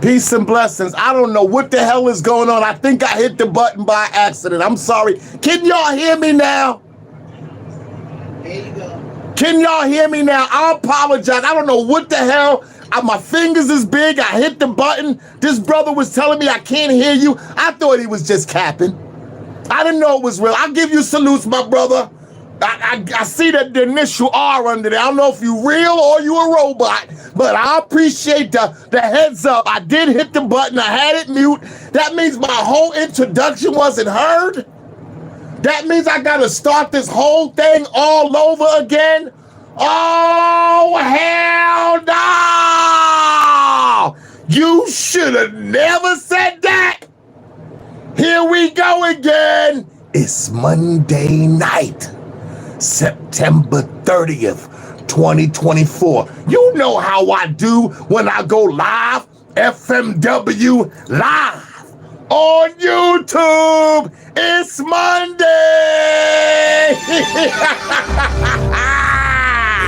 Peace and blessings. I don't know what the hell is going on. I think I hit the button by accident. I'm sorry. Can y'all hear me now? There you go. Can y'all hear me now? I apologize. I don't know what the hell. My fingers is big. I hit the button. This brother was telling me I can't hear you. I thought he was just capping. I didn't know it was real. I'll give you salutes, my brother. I see that the initial R under there. I don't know if you real or you a robot, but I appreciate the heads up. I did hit the button. I had it mute. That means my whole introduction wasn't heard. That means I got to start this whole thing all over again. Oh, hell no! You should have never said that. Here we go again. It's Monday night, September 30th, 2024. You know how I do when I go live, FMW live on YouTube. It's Monday.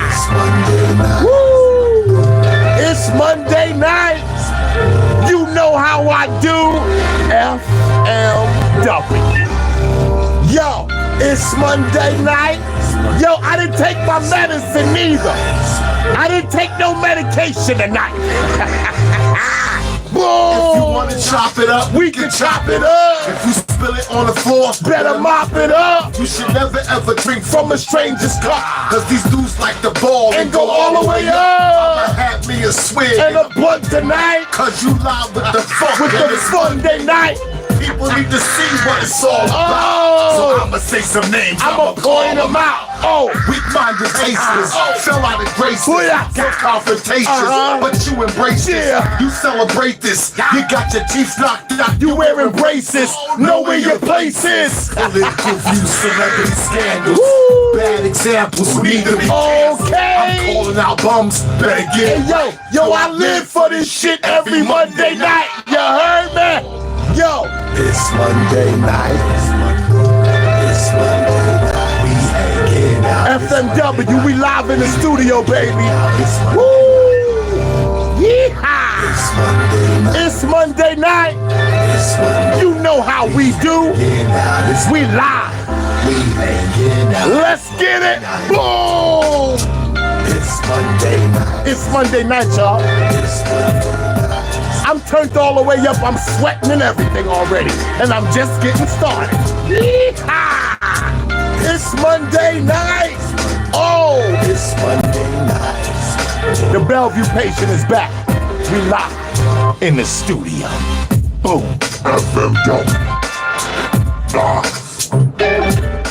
It's Monday night. Woo! It's Monday night. You know how I do, FMW. Yo, it's Monday night. Yo, I didn't take my medicine neither. I didn't take no medication tonight. Boom! If you wanna chop it up, we can chop it up. If you spill it on the floor, Better mop it up. You should never ever drink From a stranger's cup. Cause these dudes like the ball And go all the way up. I'ma have me a swig And a blunt tonight. Cause you live with the funk. With the Sunday night. People need to see what it's all about. Oh. So I'ma say some names. I'ma point them out. Oh. Weak-minded tasteless, fell out of grace, so confrontations, but you embrace this. You celebrate this. You got your teeth knocked out. You wearing braces. Know where your place is. Bulletproof you celebrity scandals. Woo. Bad examples who need to be Okay. I'm calling out bums. Better get Hey, yo, I live for this shit every Monday night. You heard me? Yo. It's Monday night. It's Monday night. We hanging out. FMW, we live in the studio, baby. Woo! Yeehaw! It's Monday night. It's Monday night. It's Monday. You know how we do. We live. We hanging out. Let's get it. Boom! It's Monday night. It's Monday night, y'all. It's Monday night. I'm turned all the way up. I'm sweating and everything already. And I'm just getting started. Yeehaw! It's Monday night. Oh! It's Monday night. The Bellevue patient is back. We live in the studio. Boom. FMW. Live.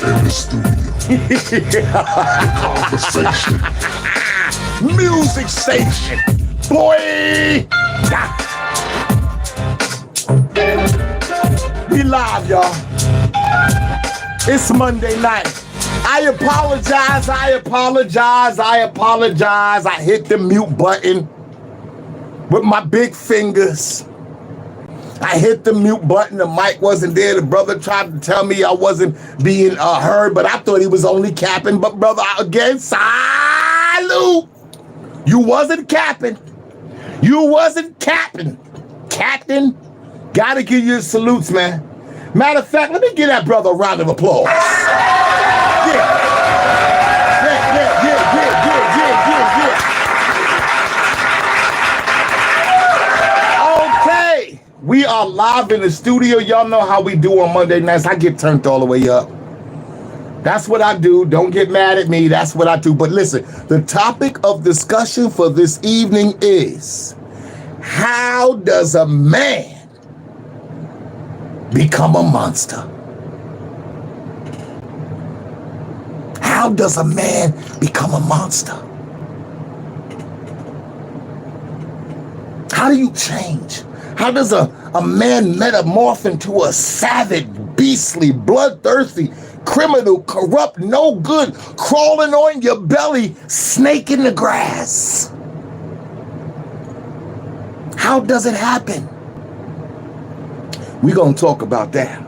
In the studio. Conversation. Music station. Boy. We live, y'all. It's Monday night. I apologize. I hit the mute button with my big fingers. I hit the mute button. The mic wasn't there. The brother tried to tell me I wasn't being heard, but I thought he was only capping. But brother, again, salute. You wasn't capping. You wasn't capping. Captain, gotta give you salutes, man. Matter of fact, let me give that brother a round of applause. Okay, we are live in the studio. Y'all know how we do on Monday nights. I get turned all the way up. That's what I do. Don't get mad at me. That's what I do. But listen, the topic of discussion for this evening is, how does a man become a monster? How does a man become a monster? How do you change? How does a man metamorph into a savage, beastly, bloodthirsty, criminal, corrupt, no good, crawling on your belly, snake in the grass? How does it happen? We're going to talk about that.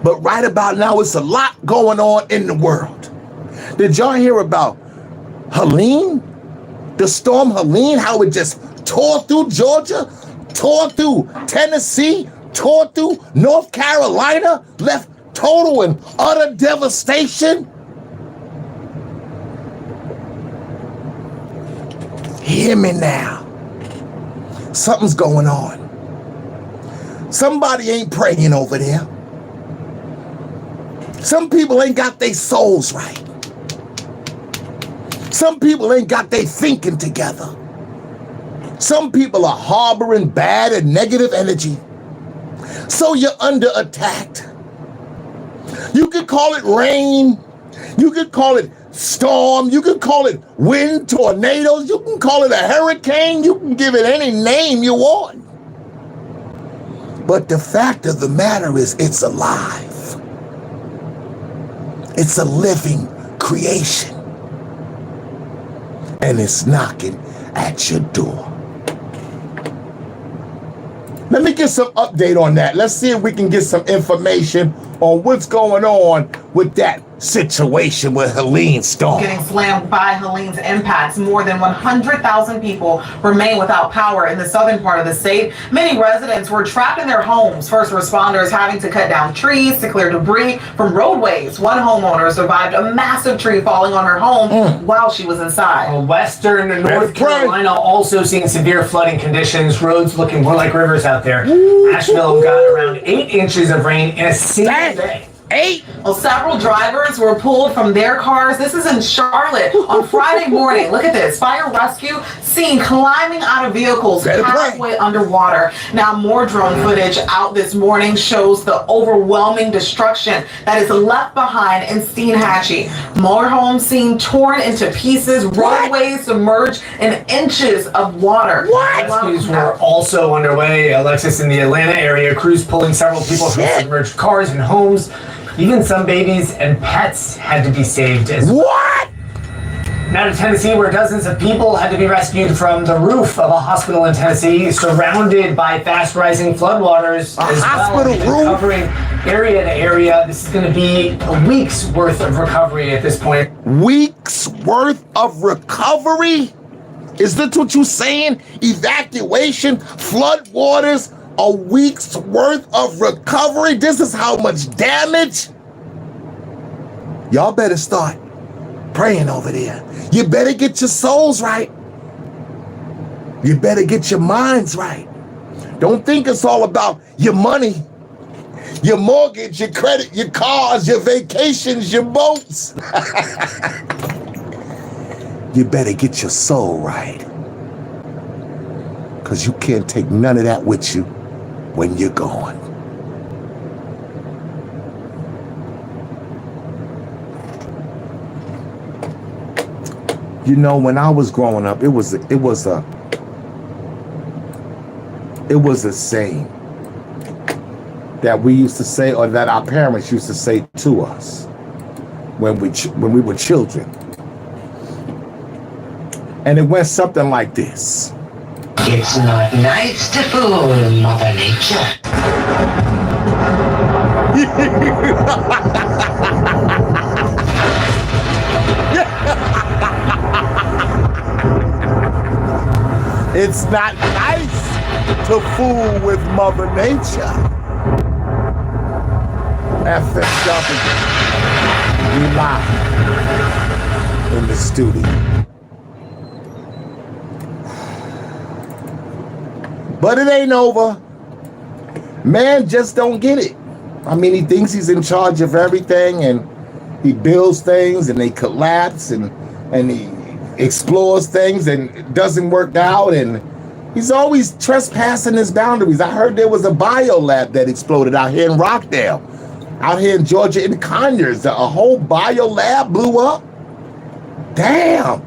But right about now, it's a lot going on in the world. Did y'all hear about Helene? The storm Helene, how it just tore through Georgia, tore through Tennessee, tore through North Carolina, left total and utter devastation. Hear me now. Something's going on. Somebody ain't praying over there. Some people ain't got their souls right. Some people ain't got their thinking together. Some people are harboring bad and negative energy. So you're under attack. You could call it rain. You could call it storm. You could call it wind, tornadoes. You can call it a hurricane. You can give it any name you want. But the fact of the matter is it's alive. It's a living creation. And it's knocking at your door. Let me get some update on that. Let's see if we can get some information on what's going on with that situation with Helene Storm. Getting slammed by Helene's impacts. More than 100,000 people remain without power in the southern part of the state. Many residents were trapped in their homes. First responders having to cut down trees to clear debris from roadways. One homeowner survived a massive tree falling on her home while she was inside. Western and North Carolina also seeing severe flooding conditions. Roads looking more like rivers out there. Asheville got around 8 inches of rain in a single day. 8? Well, several drivers were pulled from their cars. This is in Charlotte on Friday morning. Look at this. Fire rescue seen climbing out of vehicles halfway underwater. Now, more drone footage out this morning shows the overwhelming destruction that is left behind in Steinhatchee. More homes seen torn into pieces, roadways submerged in inches of water. Rescues were also underway, Alexis, in the Atlanta area. Crews pulling several people from submerged cars and homes. Even some babies and pets had to be saved as well. What? Now to Tennessee, where dozens of people had to be rescued from the roof of a hospital in Tennessee, surrounded by fast-rising floodwaters. Hospital roof? Covering area to area. This is going to be a week's worth of recovery at this point. Weeks worth of recovery? Is that what you're saying? Evacuation, flood waters, a week's worth of recovery? This is how much damage? Y'all better start praying over there. You better get your souls right. You better get your minds right. Don't think it's all about your money, your mortgage, your credit, your cars, your vacations, your boats. You better get your soul right. Because you can't take none of that with you when you're gone. You know, when I was growing up, it was a saying that we used to say, or that our parents used to say to us when we were children. And it went something like this. It's not nice to fool Mother Nature. It's not nice to fool with Mother Nature. FSW, we live in the studio. But it ain't over. Man just don't get it. I mean, he thinks he's in charge of everything, and he builds things and they collapse, and he explores things and it doesn't work out, and he's always trespassing his boundaries. I heard there was a bio lab that exploded out here in Rockdale, out here in Georgia, in Conyers. A whole bio lab blew up. Damn.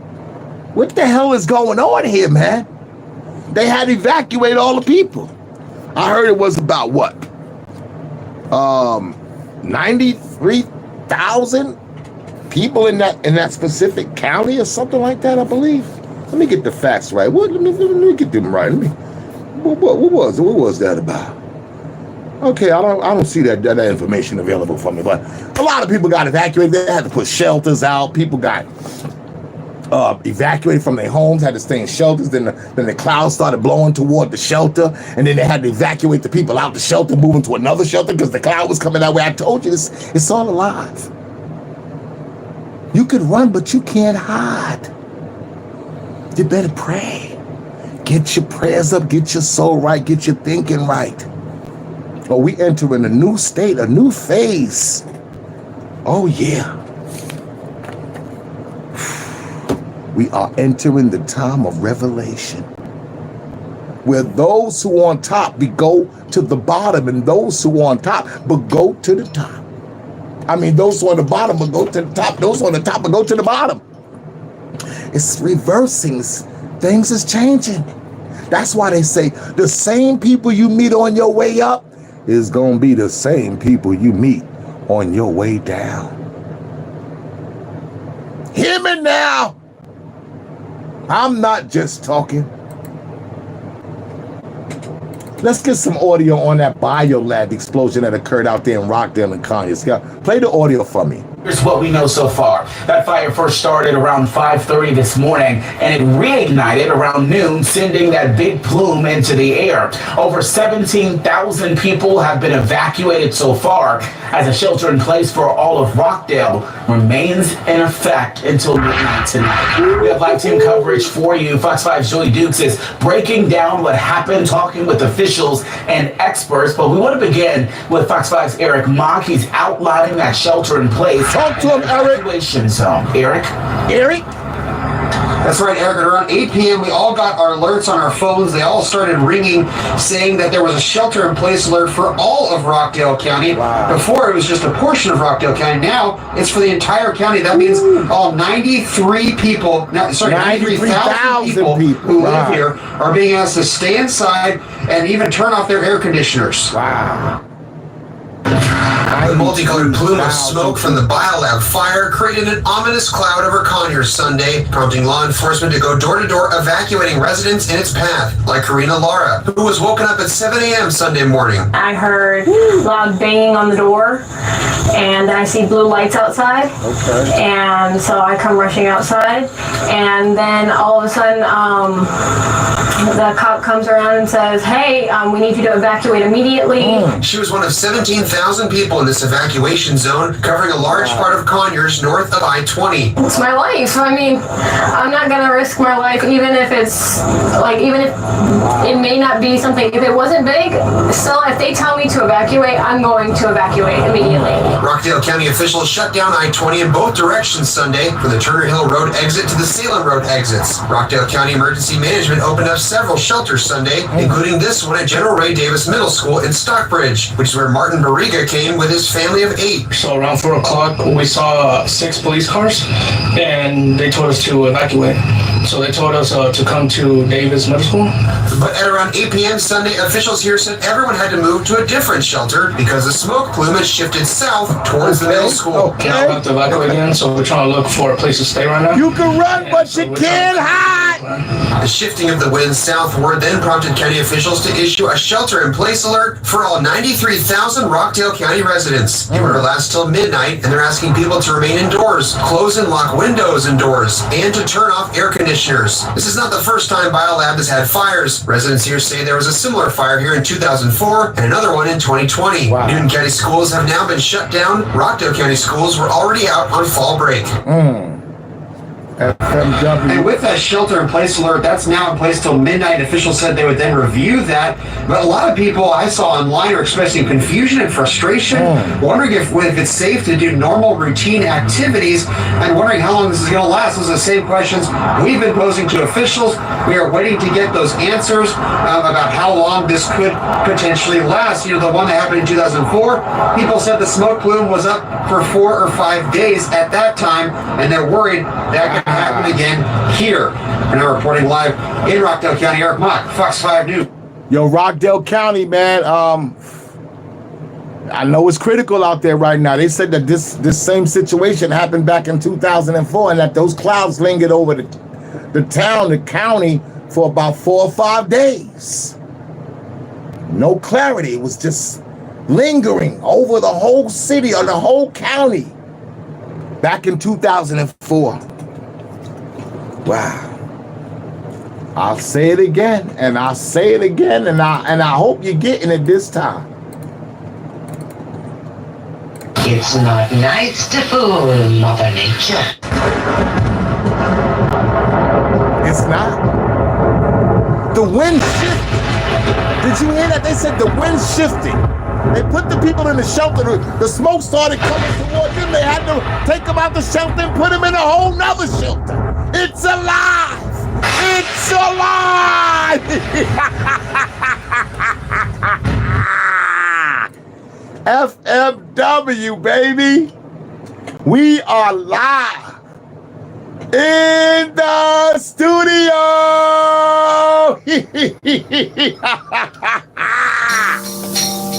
What the hell is going on here, man? They had to evacuate all the people. I heard it was about what? 93,000 people in that specific county or something like that, I believe. Let me get the facts right. Let me get them right. What was that about? Okay, I don't see that information available for me, but a lot of people got evacuated. They had to put shelters out. People got evacuated from their homes, had to stay in shelters. Then the clouds started blowing toward the shelter, and then they had to evacuate the people out the shelter, moving to another shelter because the cloud was coming that way. I told you this, it's all alive. You could run, but you can't hide. You better pray. Get your prayers up, get your soul right, get your thinking right. Or we enter in a new state, a new phase. Oh yeah. We are entering the time of revelation, where those who are on top, we go to the bottom, and those who are on top, but go to the top. I mean, those who are on the bottom, but go to the top. Those who are on the top, but go to the bottom. It's reversing. Things is changing. That's why they say the same people you meet on your way up is going to be the same people you meet on your way down. Hear me now. I'm not just talking. Let's get some audio on that biolab explosion that occurred out there in Rockdale and Conyers. Yeah, play the audio for me. Here's what we know so far. That fire first started around 5:30 this morning, and it reignited around noon, sending that big plume into the air. Over 17,000 people have been evacuated so far, as a shelter in place for all of Rockdale remains in effect until midnight tonight. We have live team coverage for you. Fox 5's Joey Dukes is breaking down what happened, talking with officials and experts, but we want to begin with Fox 5's Eric Mock. He's outlining that shelter in place. Talk to him, Eric. Evacuation zone. Eric? That's right, Eric. At around 8 p.m., we all got our alerts on our phones. They all started ringing, saying that there was a shelter-in-place alert for all of Rockdale County. Wow. Before, it was just a portion of Rockdale County. Now, it's for the entire county. That means all 93,000 people who live here are being asked to stay inside and even turn off their air conditioners. Wow. The multicolored plume of smoke from the biolab fire created an ominous cloud over Conyers Sunday, prompting law enforcement to go door to door, evacuating residents in its path, like Karina Lara, who was woken up at 7 a.m. Sunday morning. I heard loud banging on the door, and I see blue lights outside. Okay. And so I come rushing outside, and then all of a sudden, the cop comes around and says, "Hey, we need you to evacuate immediately." She was one of 17,000 people in this evacuation zone, covering a large part of Conyers north of I-20. It's my life. I mean, I'm not gonna risk my life, even if it's even if it may not be something. If it wasn't big, still, if they tell me to evacuate, I'm going to evacuate immediately. Rockdale County officials shut down I-20 in both directions Sunday, from the Turner Hill Road exit to the Salem Road exits. Rockdale County Emergency Management opened up several shelters Sunday, including this one at General Ray Davis Middle School in Stockbridge, which is where Martin Barriga came with his family of 8. So around 4 o'clock, we saw 6 police cars, and they told us to evacuate. So they told us to come to Davis Middle School. But at around 8 p.m. Sunday, officials here said everyone had to move to a different shelter because the smoke plume had shifted south towards the middle school. Okay. Now we have to evacuate again, so we're trying to look for a place to stay right now. You can run, but you can't hide. The shifting of the wind southward then prompted county officials to issue a shelter-in-place alert for all 93,000 Rockdale County residents. The order lasts till midnight, and they're asking people to remain indoors, close and lock windows and doors, and to turn off air conditioners. This is not the first time Biolab has had fires. Residents here say there was a similar fire here in 2004 and another one in 2020. Wow. Newton County schools have now been shut down. Rockdale County schools were already out on fall break. And with that shelter-in-place alert, that's now in place till midnight. Officials said they would then review that. But a lot of people I saw online are expressing confusion and frustration, wondering if it's safe to do normal routine activities, and wondering how long this is going to last. Those are the same questions we've been posing to officials. We are waiting to get those answers about how long this could potentially last. You know, the one that happened in 2004, people said the smoke plume was up for 4 or 5 days at that time, and they're worried that could happen again here. And I'm reporting live in Rockdale County, Eric Mock, Fox 5 News. Yo, Rockdale County, man. I know it's critical out there right now. They said that this same situation happened back in 2004, and that those clouds lingered over the county for about 4 or 5 days. No clarity. It was just lingering over the whole city or the whole county back in 2004. Wow. I'll say it again, and I'll say it again, and I hope you're getting it this time. It's not nice to fool Mother Nature. It's not. The wind shifted. Did you hear that? They said the wind shifted. They put the people in the shelter. The smoke started coming toward them. They had to take them out the shelter and put them in a whole nother shelter. It's alive. It's alive. FMW, baby. We are live in the studio.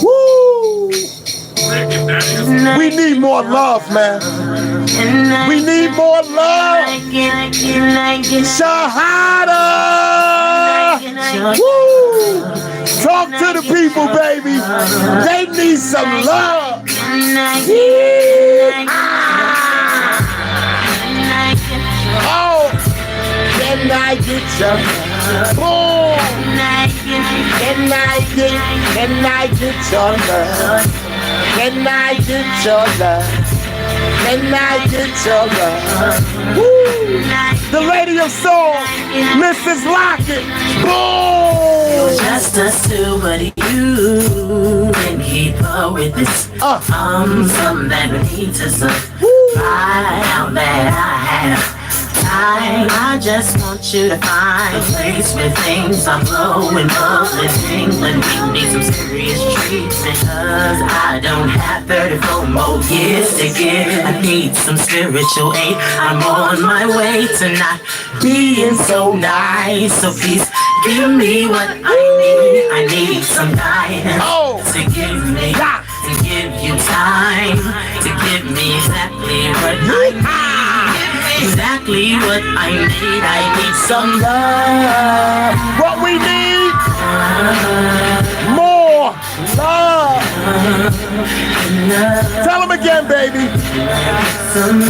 Woo! We need more love, man. We need more love. Shahada! Woo! Talk to the people, baby. They need some love. Oh, can I get some? Boom! Can I get your love? Can I get your love? Can I get your love? Woo! The lady of soul, Mrs. Lockett. Boom! You're just a two, but you can keep up with this. Some that need to survive out that I have. I just want you to find a place where things are blowing, bubbling, tingling. We need some serious treatment, cause I don't have 34 more years to give. I need some spiritual aid. I'm on my way to not being so nice. So please give me what I need. I need some guidance to give me, to give you time to give me exactly what I need. Exactly what I need. I need some love. What we need? More love. Tell them again, baby. Some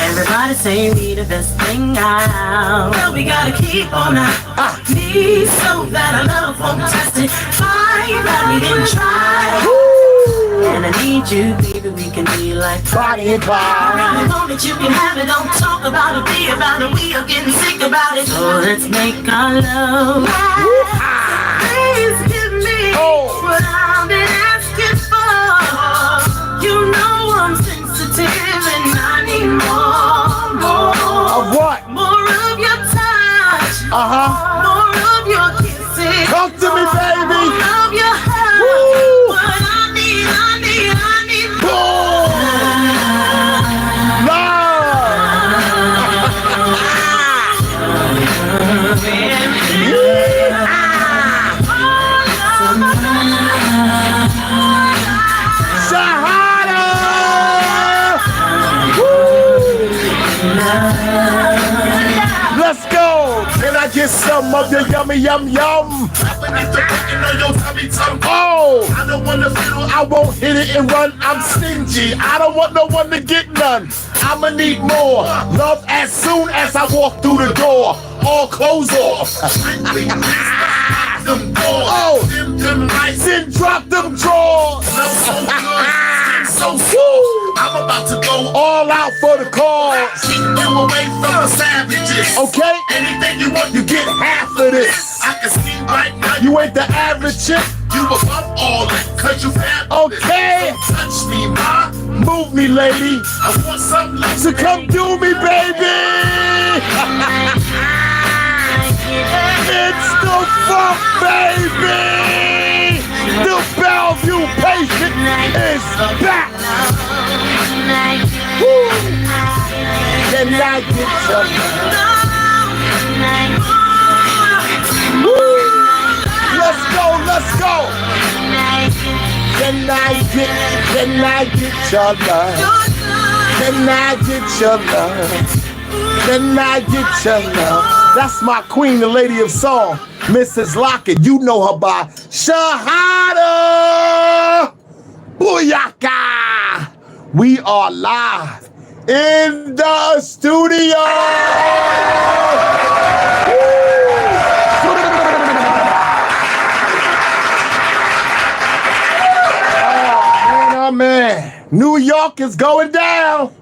Everybody say we the best thing out. Well, we gotta keep on our knees so that our love won't testify that we didn't try. And I need you, baby, we can be like Bonnie and Clyde. I know that you can have it, don't talk about it, be about it, we are getting sick about it. So let's make our love last. Please give me what I've been asking for. You know I'm sensitive and I need more. Of what? More of your touch. More of your kissing. Talk to me, baby. More of your hug. Woo! What I need more. Shahada! Let's go! Can I get some of your yummy yum yum? Oh! I don't want to feel, I won't hit it and run. I'm stingy. I don't want no one to get none. I'ma need more love as soon as I walk through the door. All clothes off. Oh! Then drop them drawers. So I'm about to go all out for the cause. Keep you away from the savages. Okay? Anything you want, you get half of this. I can see right now you ain't the average chick. You above all that, cause you fabulous. Okay? So touch me, ma. Move me, lady. I want something like so come do me, baby. It's the funk, baby. The Bellevue patient is back. Woo. Can I get some? Woo. Let's go, let's go. Can I get your love? Can I get your love? Can I get your love? That's my queen, the lady of song, Mrs. Lockett. You know her by Shahada! Booyaka! We are live in the studio! Oh man, New York is going down.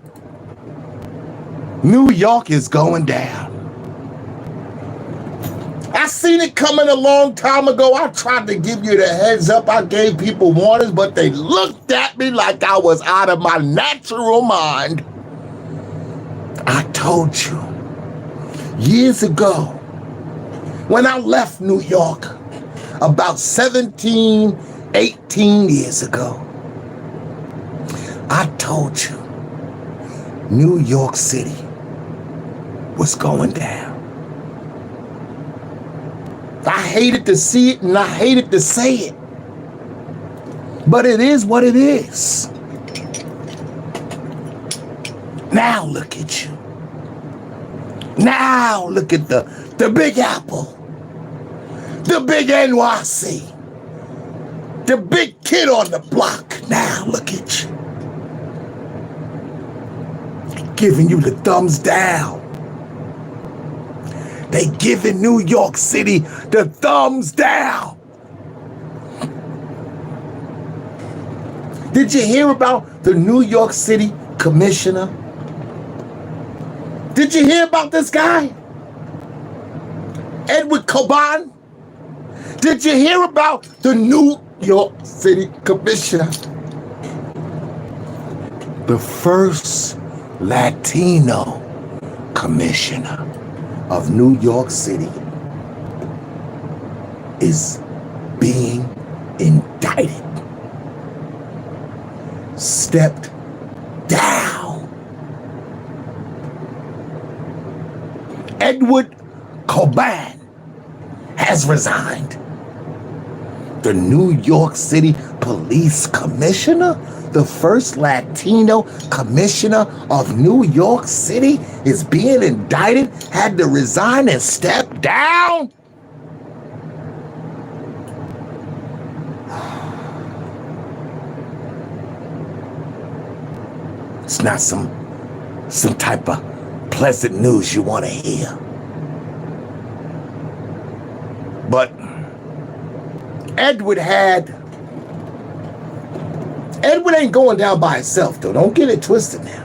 New York is going down. I seen it coming a long time ago. I tried to give you the heads up. I gave people warnings, but they looked at me like I was out of my natural mind. I told you years ago when I left New York about 17, 18 years ago. I told you New York City was going down. I hated to see it and I hated to say it. But it is what it is. Now look at you. Now look at the Big Apple. The big NYC. The big kid on the block. Now look at you. Giving you the thumbs down. They giving New York City the thumbs down. Did you hear about the New York City commissioner? Did you hear about this guy? Edward Coban? Did you hear about the New York City commissioner? The first Latino commissioner of New York City is being indicted. Stepped down. Edward Coban has resigned. The New York City Police Commissioner, the first Latino commissioner of New York City, is being indicted, had to resign and step down? It's not some type of pleasant news you want to hear. But Edward ain't going down by himself, though. Don't get it twisted now.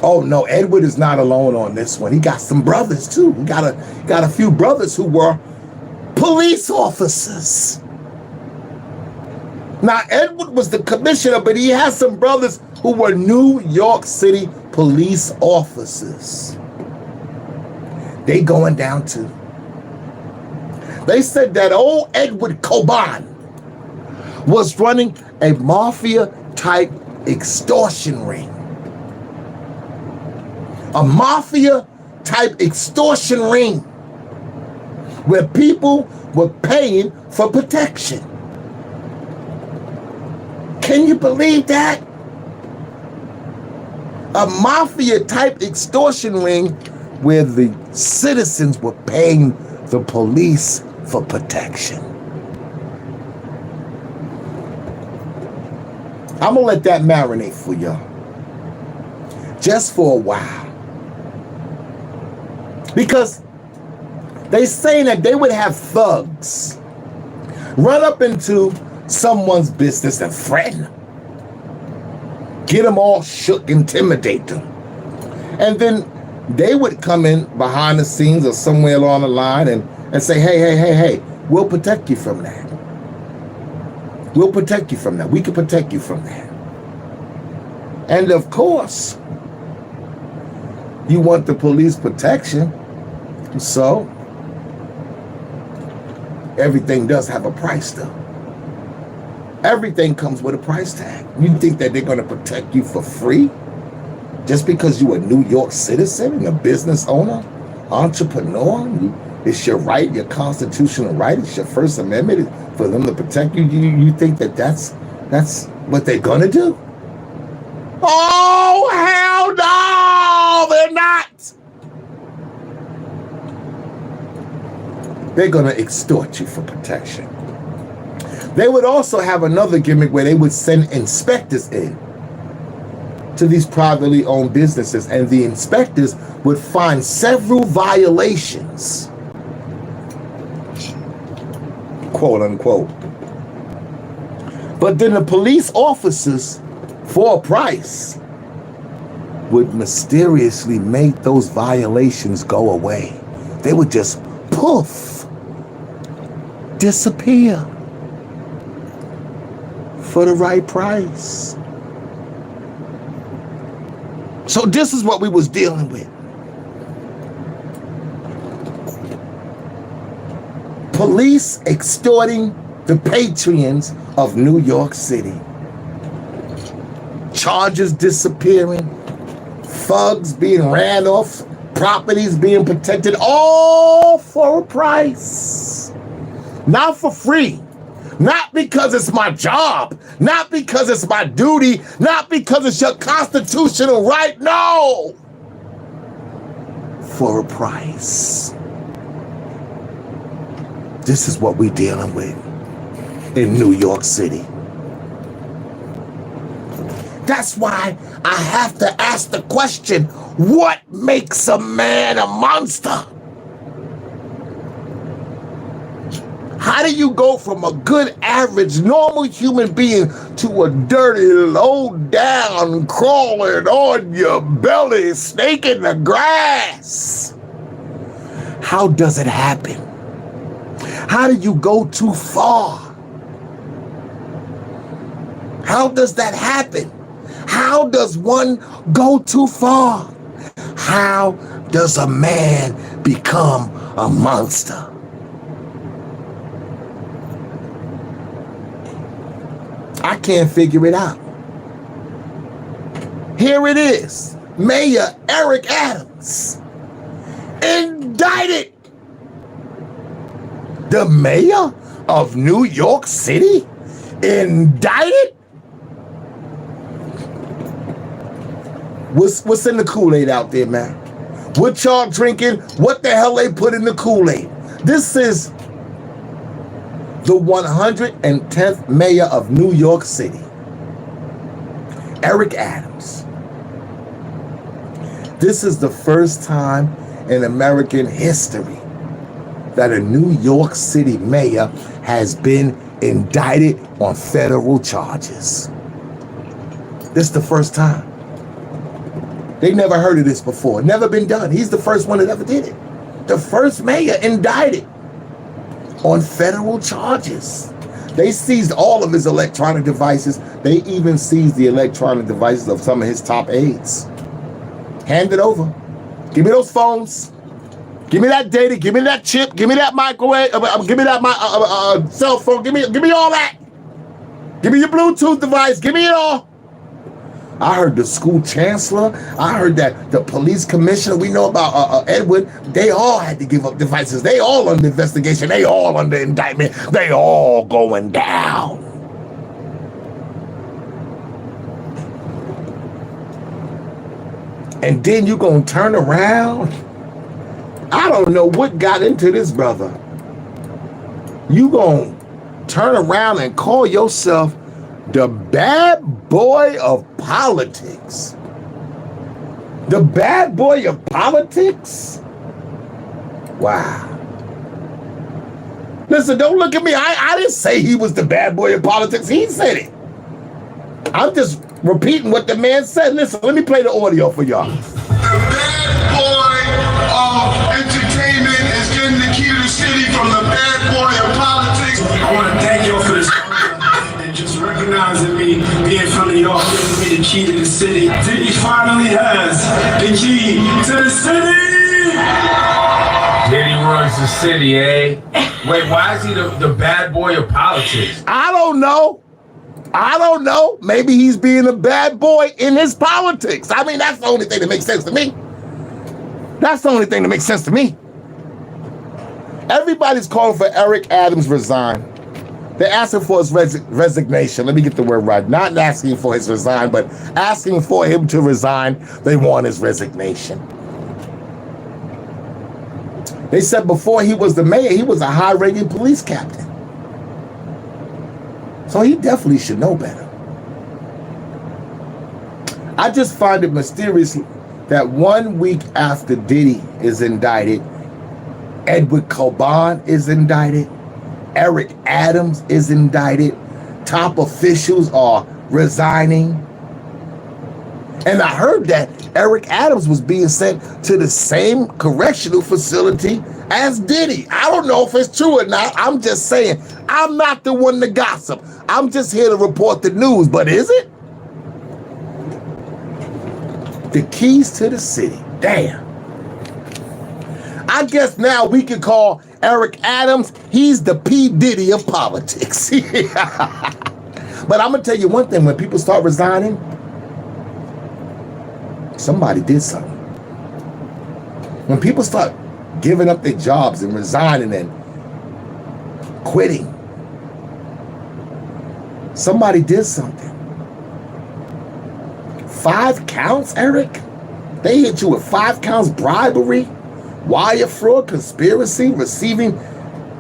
Oh, no, Edward is not alone on this one. He got some brothers, too. He got a few brothers who were police officers. Now, Edward was the commissioner, but he has some brothers who were New York City police officers. They going down, too. They said that old Edward Coban was running a mafia-type extortion ring. A mafia-type extortion ring where people were paying for protection. Can you believe that? A mafia-type extortion ring where the citizens were paying the police for protection. I'm gonna let that marinate for y'all. Just for a while. Because they say that they would have thugs run up into someone's business and threaten them. Get them all shook, intimidate them. And then they would come in behind the scenes or somewhere along the line and say, hey, we'll protect you from that. We'll protect you from that. We can protect you from that. And of course, you want the police protection, so everything does have a price, though. Everything comes with a price tag. You think that they're going to protect you for free just because you're a New York citizen and a business owner, entrepreneur? It's your right, your constitutional right. It's your First Amendment for them to protect you. You think that that's what they're going to do? Oh, hell no, they're not. They're going to extort you for protection. They would also have another gimmick where they would send inspectors in to these privately owned businesses, and the inspectors would find several violations, quote unquote. But then the police officers, for a price, would mysteriously make those violations go away. They would just poof, disappear for the right price. So this is what we was dealing with. Police extorting the patrons of New York City. Charges disappearing, thugs being ran off, properties being protected, all for a price. Not for free. Not because it's my job, not because it's my duty, not because it's your constitutional right, no! For a price. This is what we're dealing with in New York City. That's why I have to ask the question, what makes a man a monster? How do you go from a good, average, normal human being to a dirty, low-down, crawling on your belly, snake in the grass? How does it happen? How do you go too far? How does that happen? How does one go too far? How does a man become a monster? I can't figure it out. Here it is. Mayor Eric Adams indicted. The mayor of New York City indicted? What's in the Kool-Aid out there, man? What y'all drinking? What the hell they put in the Kool-Aid? This is the 110th mayor of New York City, Eric Adams. This is the first time in American history that a New York City mayor has been indicted on federal charges. This is the first time. They never heard of this before. Never been done. He's the first one that ever did it. The first mayor indicted on federal charges. They seized all of his electronic devices. They even seized the electronic devices of some of his top aides. Hand it over. Give me those phones. Give me that data. Give me that chip. Give me that microwave. Give me that cell phone. Give me all that. Give me your Bluetooth device. Give me it all. I heard the school chancellor. I heard that the police commissioner. We know about Edward. They all had to give up devices. They all under investigation. They all under indictment. They all going down. And then you gonna turn around? I don't know what got into this brother. You gonna turn around and call yourself the bad boy of politics? The bad boy of politics? Wow. Listen, don't look at me. I didn't say he was the bad boy of politics. He said it. I'm just repeating what the man said. Listen, let me play the audio for y'all. The bad boy of entertainment is getting the key to the city from the bad boy of politics. I want to thank y'all for this. Just recognizing me, being from New York, giving me the key to the city. He finally has the key to the city! Diddy runs the city, eh? Wait, why is he the bad boy of politics? I don't know. Maybe he's being a bad boy in his politics. I mean, that's the only thing that makes sense to me. That's the only thing that makes sense to me. Everybody's calling for Eric Adams resign. They're asking for his resignation. Let me get the word right. Not asking for his resign, but asking for him to resign. They want his resignation. They said before he was the mayor, he was a high-ranking police captain. So he definitely should know better. I just find it mysterious that 1 week after Diddy is indicted, Edward Coban is indicted, Eric Adams is indicted, top officials are resigning. And I heard that Eric Adams was being sent to the same correctional facility as Diddy. I don't know if it's true or not. I'm just saying, I'm not the one to gossip. I'm just here to report the news, but is it? The keys to the city. Damn. I guess now we can call Eric Adams, he's the P. Diddy of politics. But I'm going to tell you one thing, when people start resigning, somebody did something. When people start giving up their jobs and resigning and quitting, somebody did something. 5 counts, Eric? They hit you with 5 counts: bribery, wire fraud, conspiracy, receiving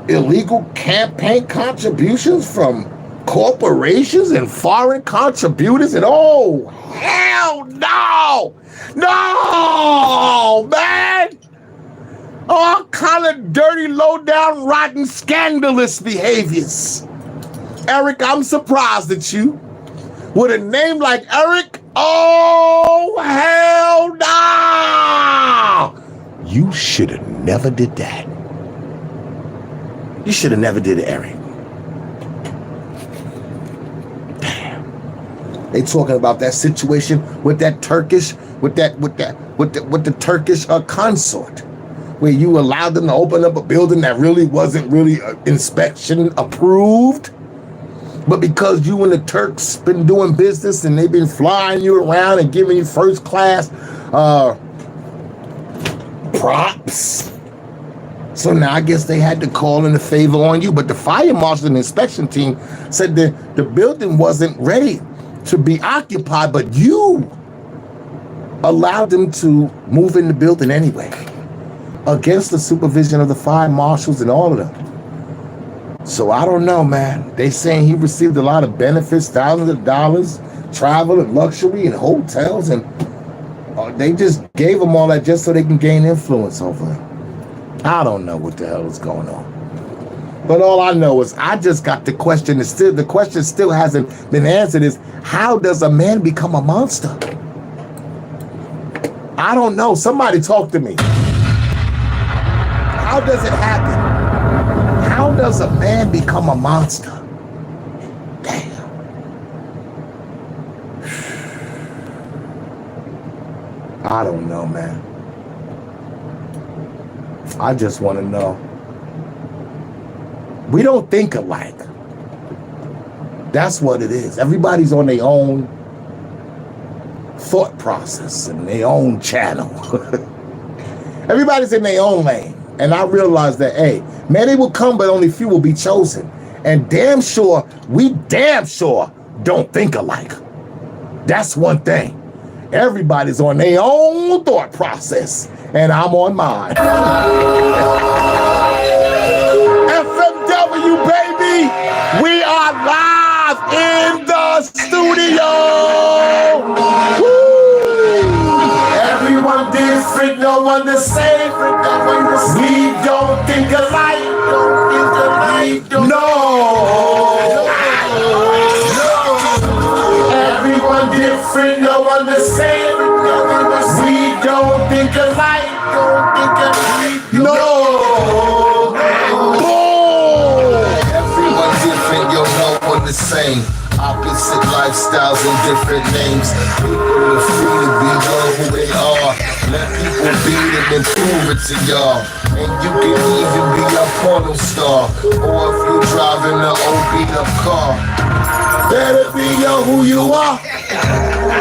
illegal campaign contributions from corporations and foreign contributors, and oh, hell no! No, man! All kind of dirty, low-down, rotten, scandalous behaviors. Eric, I'm surprised at you. With a name like Eric, oh, hell no! You should have never did that. You should have never did it, Eric. Damn. They talking about that situation with that Turkish, with the Turkish consort, where you allowed them to open up a building that really wasn't really inspection approved. But because you and the Turks been doing business and they've been flying you around and giving you first class props, so now I guess they had to call in a favor on you. But the fire marshal and inspection team said that the building wasn't ready to be occupied, but you allowed them to move in the building anyway, against the supervision of the fire marshals and all of them. So I don't know, man. They saying he received a lot of benefits, thousands of dollars, travel and luxury and hotels, and they just gave him all that just so they can gain influence over him. I don't know what the hell is going on. But all I know is I just got the question. The question still hasn't been answered, is how does a man become a monster? I don't know. Somebody talk to me. How does it happen? How does a man become a monster? Damn. I don't know, man. I just want to know. We don't think alike. That's what it is. Everybody's on their own thought process and their own channel. Everybody's in their own lane. And I realized that, hey, many will come, but only few will be chosen. And we damn sure don't think alike. That's one thing. Everybody's on their own thought process, and I'm on mine. FMW, baby, we are live in the studio. Woo! Everyone different, no one the same. We don't think alike. No. Everyone different, no one the same. We don't think alike. No. Everyone different, yo, no one the same. Opposite lifestyles and different names. People are free to be who they are. Let people be them and prove it to y'all. And you can even be a porno star, or if you're driving an old beat up car. Let it be yo who you are.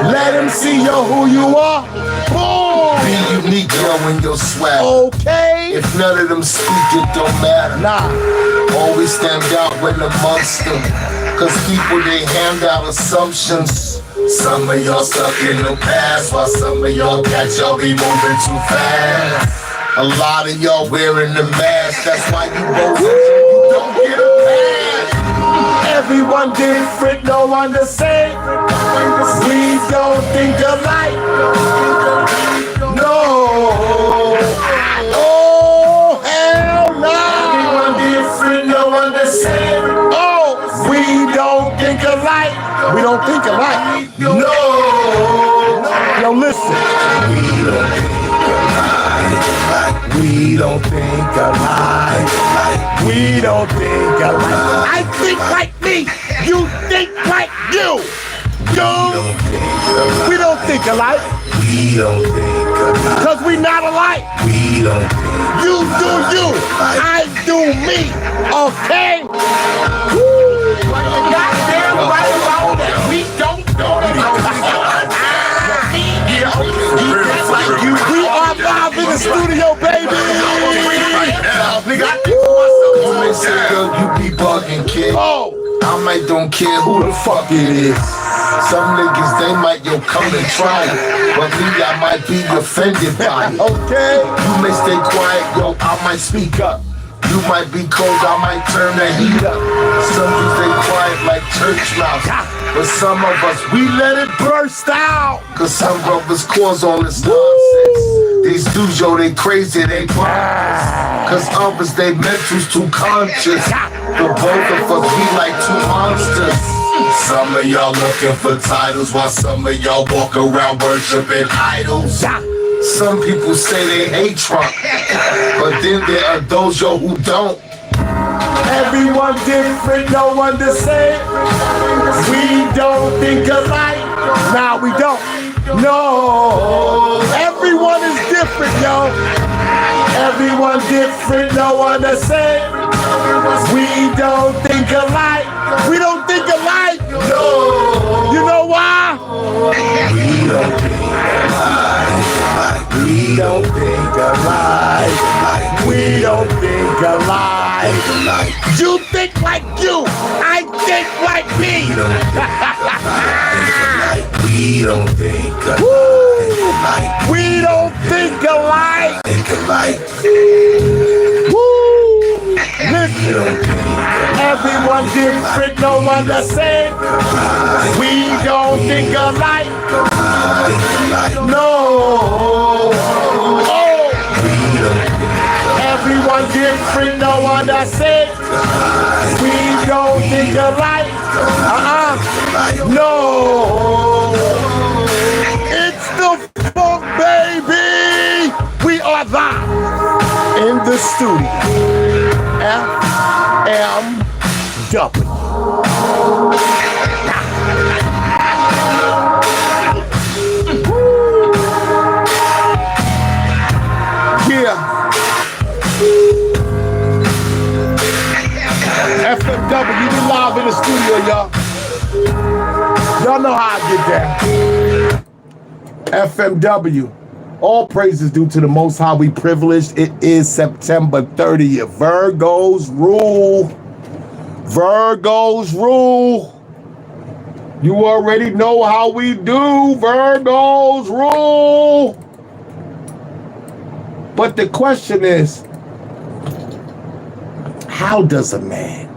Let him see yo who you are. Boom. Be unique, yo, in your swag. Okay. If none of them speak, it don't matter. Nah. Always stand out when amongst them. Cause people, they hand out assumptions. Some of y'all stuck in the past, while some of y'all catch y'all be moving too fast. A lot of y'all wearing the mask, that's why you both you don't get a pass. Everyone different, no one the same. We don't think alike. No. Oh, hell no. Everyone different, no one the same. Oh, we don't think alike. We don't think alike. No. Yo, listen. We don't think alike. We don't think alike. I think like me. You think like you. We don't think alike. We don't think alike. Cause we not alike. We don't think. You do you. I do me. Okay? Woo. Goddamn right about that. We don't know that. We are live in the studio, baby. You be bugging, kid. Oh. I might don't care who the fuck it is. Some niggas, they might come and try it. But me, I might be offended by it. Okay. You may stay quiet, yo, I might speak up. You might be cold, I might turn the heat up. Some people stay quiet like church mouse. But some of us, we let it burst out. Cause some brothers cause all this nonsense. These dudes, yo, they crazy, they bonkers. Cause others, they mentals too conscious. The both of us, we like two monsters. Some of y'all looking for titles, while some of y'all walk around worshiping idols. Some people say they hate Trump, but then there are those, yo, who don't. Everyone different, no one the same. We don't think alike. Nah, we don't. No. Everyone is different, yo. Everyone different, no one the same. We don't think alike. We don't think alike. No. You know why? We don't think alike. We don't think alike. We don't think alike. You think like you. I think like me. We don't think alike. We don't think alike. Think alike. Woo! Listen. Everyone different, no one the same. We don't think alike. No. Oh. Everyone different, no one the same. We don't think alike. No. It's the funk, baby. We are live in the studio. FMW. Yeah. FMW, you be live in the studio, y'all. Y'all know how I get down. FMW. All praises due to the Most High. We privileged. It is September 30th. Virgos rule. Virgos rule. You already know how we do. Virgos rule. But the question is, how does a man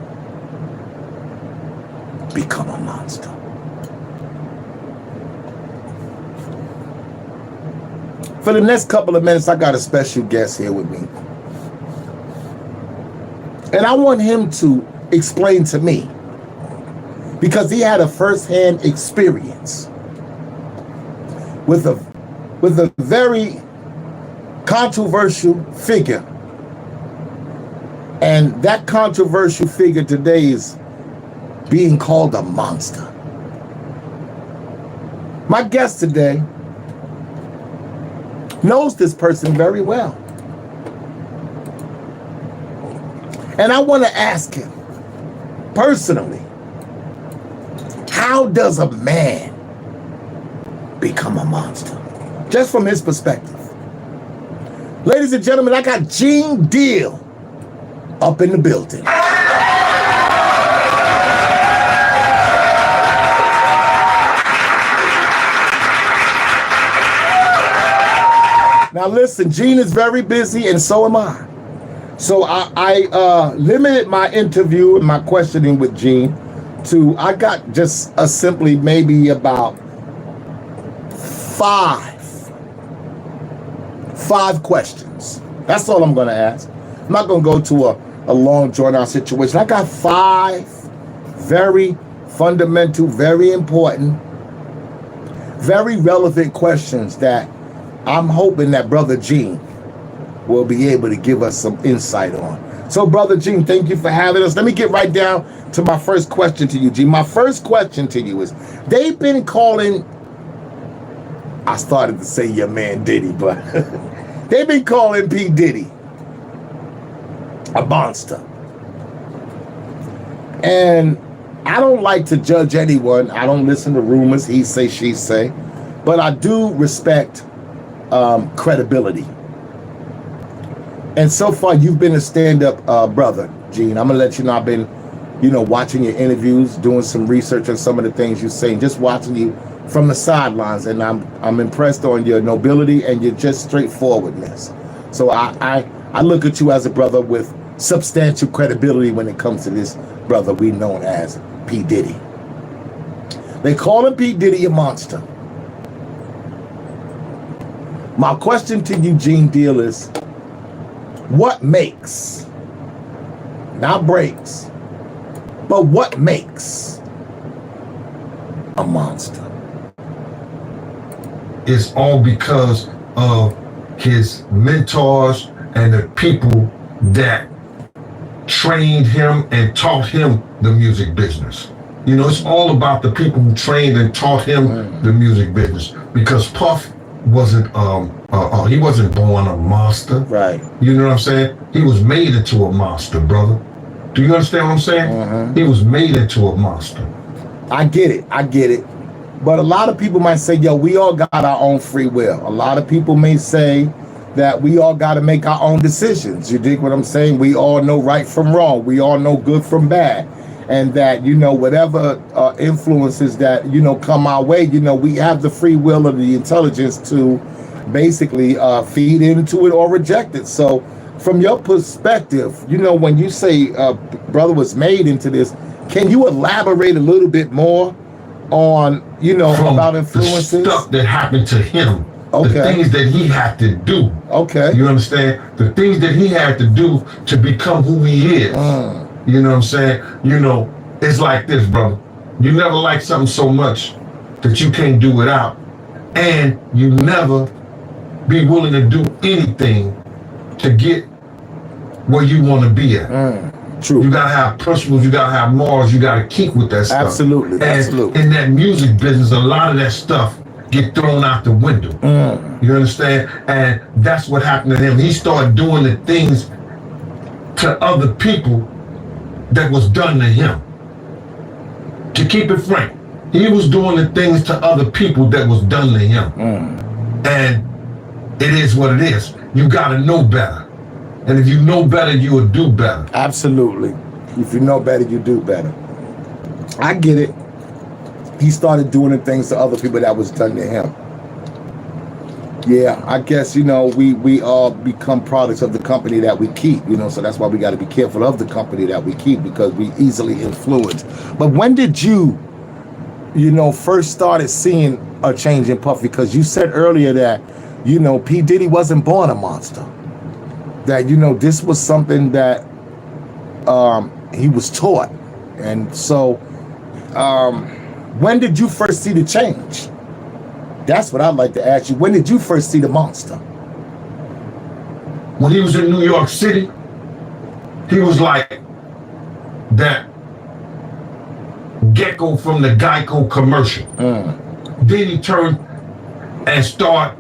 become a monster? For the next couple of minutes, I got a special guest here with me. And I want him to explain to me, because he had a first-hand experience with a very controversial figure. And that controversial figure today is being called a monster. My guest today knows this person very well. And I want to ask him personally, how does a man become a monster? Just from his perspective. Ladies and gentlemen, I got Gene Deal up in the building. Now listen, Gene is very busy and so am I. So I limited my interview and my questioning with Gene I got just simply maybe about five questions. That's all I'm going to ask. I'm not going to go to a long drawn out situation. I got 5 very fundamental, very important, very relevant questions that I'm hoping that Brother Gene will be able to give us some insight on. So, Brother Gene, thank you for having us. Let me get right down to my first question to you, Gene. My first question to you is, they've been calling, I started to say your man Diddy, but they've been calling P. Diddy a monster. And I don't like to judge anyone. I don't listen to rumors, he say, she say, but I do respect credibility. And so far, you've been a stand-up brother, Gene. I'm gonna let you know I've been, watching your interviews, doing some research on some of the things you say, just watching you from the sidelines, and I'm impressed on your nobility and your just straightforwardness. So I look at you as a brother with substantial credibility when it comes to this brother we known as P. Diddy. They call him P. Diddy a monster. My question to you, Gene Deal, is what makes, not breaks, but what makes a monster? It's all because of his mentors and the people that trained him and taught him the music business. It's all about the people who trained and taught him the music business, because Puff wasn't he wasn't born a monster. Right. You know what I'm saying? He was made into a monster, brother. Do you understand what I'm saying? He was made into a monster. I get it. But a lot of people might say, yo, we all got our own free will. A lot of people may say that we all got to make our own decisions. You dig what I'm saying? We all know right from wrong. We all know good from bad. And that, whatever influences that, come our way, we have the free will of the intelligence to basically feed into it or reject it. So from your perspective, when you say brother was made into this, can you elaborate a little bit more on, about influences? The stuff that happened to him. Okay. The things that he had to do. Okay. You understand? The things that he had to do to become who he is. You know what I'm saying? It's like this, brother. You never like something so much that you can't do without. And you never be willing to do anything to get where you want to be at. True. You gotta have principles, you gotta have morals, you gotta keep with that stuff. Absolutely. And absolutely. in that music business, a lot of that stuff get thrown out the window. You understand? And that's what happened to him. He started doing the things to other people that was done to him. To keep it frank, he was doing the things to other people that was done to him. And it is what it is. You gotta know better. And if you know better, you will do better. Absolutely. If you know better, you do better. I get it. He started doing the things to other people that was done to him. Yeah, I guess, we all become products of the company that we keep, so that's why we got to be careful of the company that we keep, because we easily influence. But when did you, first started seeing a change in Puff? Because you said earlier that, P. Diddy wasn't born a monster. That, this was something that he was taught. And so, when did you first see the change? That's what I'd like to ask you. When did you first see the monster? When he was in New York City, he was like that gecko from the Geico commercial. Then he turned and started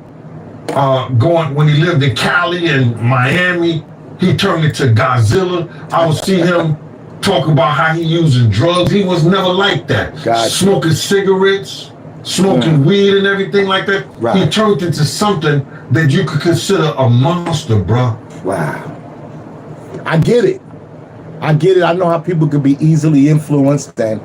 going, when he lived in Cali and Miami, he turned into Godzilla. I would see him talk about how he using drugs. He was never like that. Gotcha. Smoking cigarettes, smoking weed and everything like that. Right. He turned into something that you could consider a monster, bro. Wow. I get it. I know how people can be easily influenced and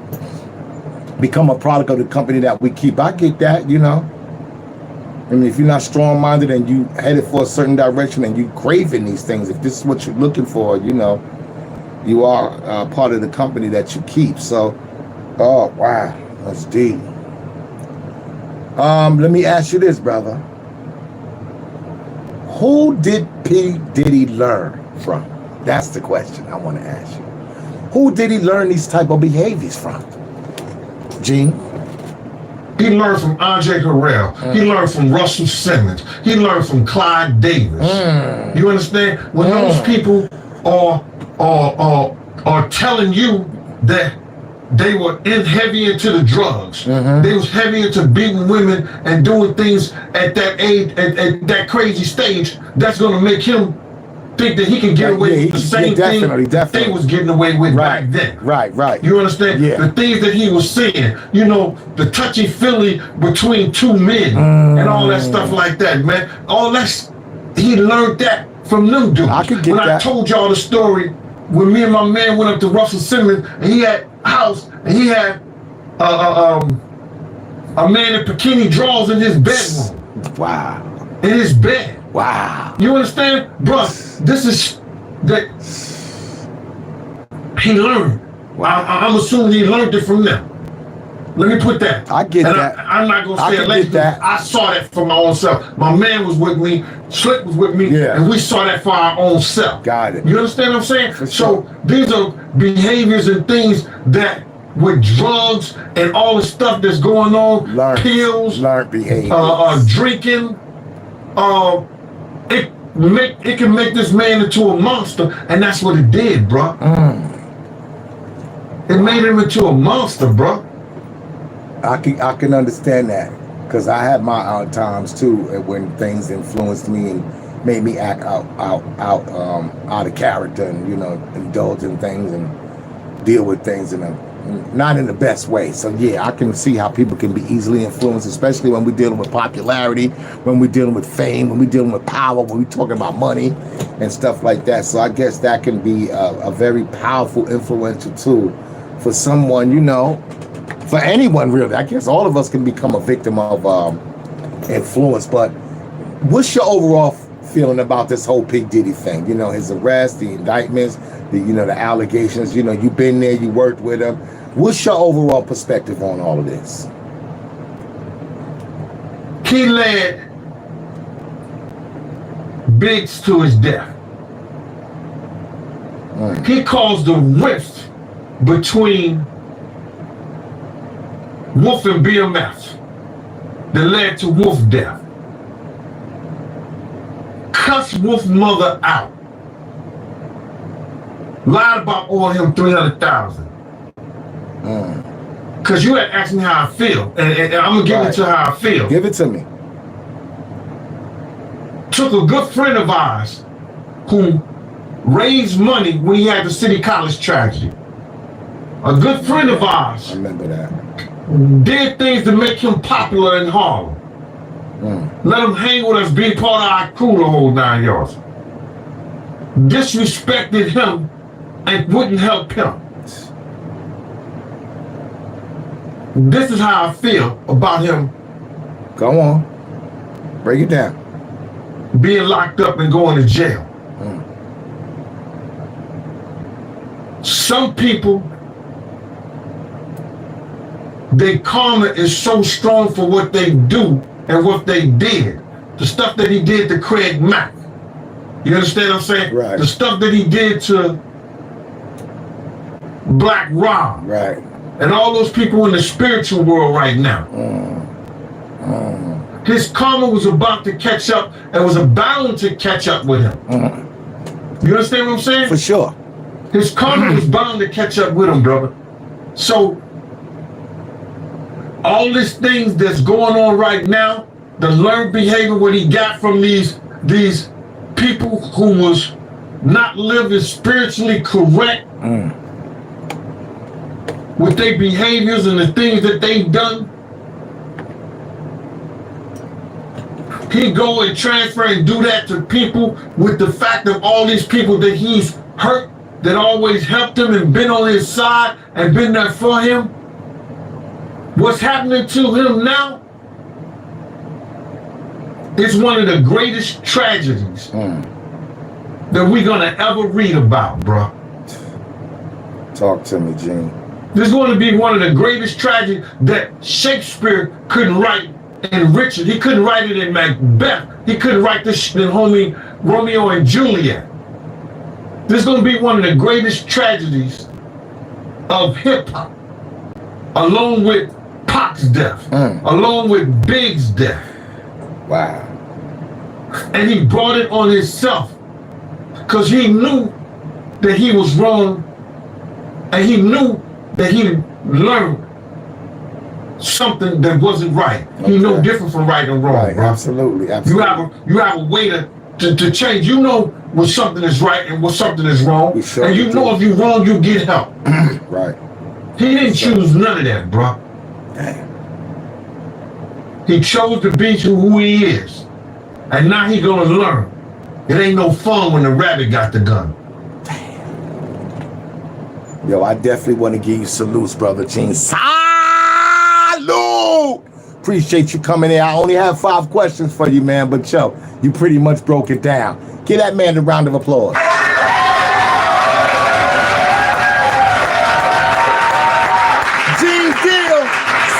become a product of the company that we keep. I get that, I mean, if you're not strong-minded and you headed for a certain direction and you craving these things, if this is what you're looking for, you are part of the company that you keep. So Oh, wow. That's deep. Let me ask you this, brother. Who did P. Diddy learn from? That's the question I want to ask you. Who did he learn these type of behaviors from? Gene? He learned from Andre Harrell. He learned from Russell Simmons. He learned from Clyde Davis. You understand? When those people are telling you that they were heavy into the drugs, they was heavy into beating women and doing things at that age, at that crazy stage, that's gonna make him think that he can get away with the same thing they was getting away with back then. Right. You understand? Yeah. The things that he was saying, you know, the touchy-feely between two men and all that stuff like that, man. All that's, he learned that from them dudes. I could get when that. I told y'all the story, when me and my man went up to Russell Simmons, and he had a house, and he had a man in bikini drawers in his bedroom. Wow. In his bed. Wow. You understand? Bruh, this is that he learned. I'm assuming he learned it from them. Let me put that. I get that. I'm not going to say get that. I saw that for my own self. My man was with me, Slick was with me, Yeah. and we saw that for our own self. Got it. You understand what I'm saying? For So sure. these are behaviors and things that with drugs and all the stuff that's going on, pills, learned behaviors, drinking, it can make this man into a monster, and that's what it did, bro. It made him into a monster, bro. I can understand that, because I had my times too when things influenced me and made me act out of character, and indulge in things and deal with things not in the best way. So yeah, I can see how people can be easily influenced, especially when we're dealing with popularity, when we're dealing with fame, when we're dealing with power, when we're talking about money and stuff like that. So I guess that can be a very powerful, influential tool for someone, for anyone really. I guess all of us can become a victim of influence. But what's your overall feeling about this whole P. Diddy thing? His arrest, the indictments, the allegations. You've been there, you worked with him. What's your overall perspective on all of this? He led Biggs to his death. He caused a rift between Wolf and BMF that led to Wolf's death. Cussed Wolf's mother out. Lied about owing him $300,000. Because you had asked me how I feel, and I'm going to give it to how I feel. Give it to me. Took a good friend of ours who raised money when he had the City College tragedy. A good friend of ours. I remember that. Did things to make him popular in Harlem. Let him hang with us, be part of our crew the whole 9 yards. Disrespected him and wouldn't help him. This is how I feel about him. Go on. Break it down. Being locked up and going to jail. Some people, their karma is so strong for what they do and what they did. The stuff that he did to Craig Mack. You understand what I'm saying? Right. The stuff that he did to Black Rob. Right. And all those people in the spiritual world right now. His karma was about to catch up and was bound to catch up with him. You understand what I'm saying? For sure. His karma was bound to catch up with him, brother. So, all these things that's going on right now, the learned behavior, what he got from these people who was not living spiritually correct with their behaviors and the things that they've done. He go and transfer and do that to people with the fact of all these people that he's hurt, that always helped him and been on his side and been there for him. What's happening to him now is one of the greatest tragedies that we're gonna ever read about, bro. Talk to me, Gene. This is going to be one of the greatest tragedies that Shakespeare couldn't write in Richard. He couldn't write it in Macbeth. He couldn't write this in homie Romeo and Juliet. This is going to be one of the greatest tragedies of hip-hop, along with Pac's death, along with Big's death. Wow. And he brought it on himself because he knew that he was wrong, and he knew that he learned something that wasn't right. Okay. He knew different from right and wrong, right, bro. Absolutely. You have a way to change. You know when something is right and when something is wrong. Sure and you know if you're wrong, you get help. Right. He didn't choose none of that, bro. Damn. He chose to be who he is. And now he gonna learn. It ain't no fun when the rabbit got the gun. Damn. Yo, I definitely want to give you salutes, brother Gene. Salute! Appreciate you coming in. I only have 5 questions for you, man, but yo, you pretty much broke it down. Give that man a round of applause. Gene Deal,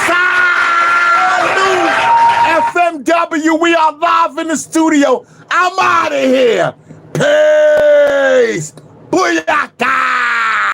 salute! FMW, we are live in the studio. I'm out of here. Peace. Booyah.